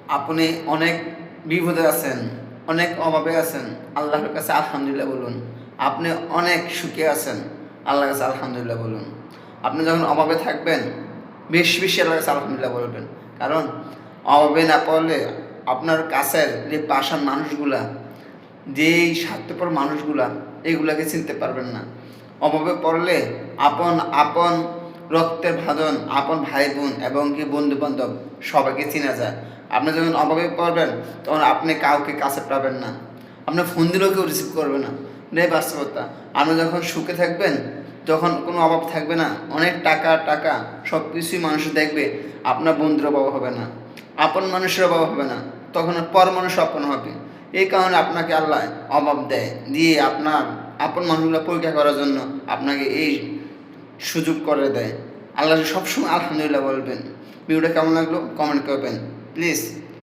আপনি অনেক বিপদে আছেন, অনেক অভাবে আছেন, আল্লাহর কাছে আলহামদুলিল্লাহ বলুন। আপনি অনেক সুখে আছেন, আল্লাহর কাছে আলহামদুলিল্লাহ বলুন। আপনি যখন অভাবে থাকবেন, বেশি বেশি আল্লাহর কাছে আলহামদুলিল্লাহ বলবেন। কারণ অভাবে না পড়লে আপনার কাছের যে পাশার মানুষগুলা, যেই স্বার্থপর মানুষগুলা, এগুলাকে চিনতে পারবেন না। অভাবে পড়লে আপন আপন রক্তের ভাজন, আপন ভাই বোন এবং কি বন্ধু বান্ধব সবাইকে চেনা যায়। আপনি যখন অভাবে পড়বেন তখন আপনি কাউকে কাছে পাবেন না, আপনি ফোন দিলেও কেউ রিসিভ করবে না। এটাই বাস্তবতা। আপনি যখন সুখে থাকবেন, যখন কোনো অভাব থাকবে না, অনেক টাকা টাকা সব কিছুই মানুষ দেখবে, আপনার বন্ধুর অভাব হবে না, আপন মানুষের অভাব হবে না, তখন পর মানুষ আপন হবে। এই কারণে আপনাকে আল্লাহ অভাব দেয়, দিয়ে আপনার আপন মানুষগুলো পরীক্ষা করার জন্য আপনাকে এই সুযোগ করে দেয়। আল্লাহ সবসময় আলহামদুলিল্লাহ বলবেন। ভিডিওটা কেমন লাগলো কমেন্ট করবেন প্লিজ।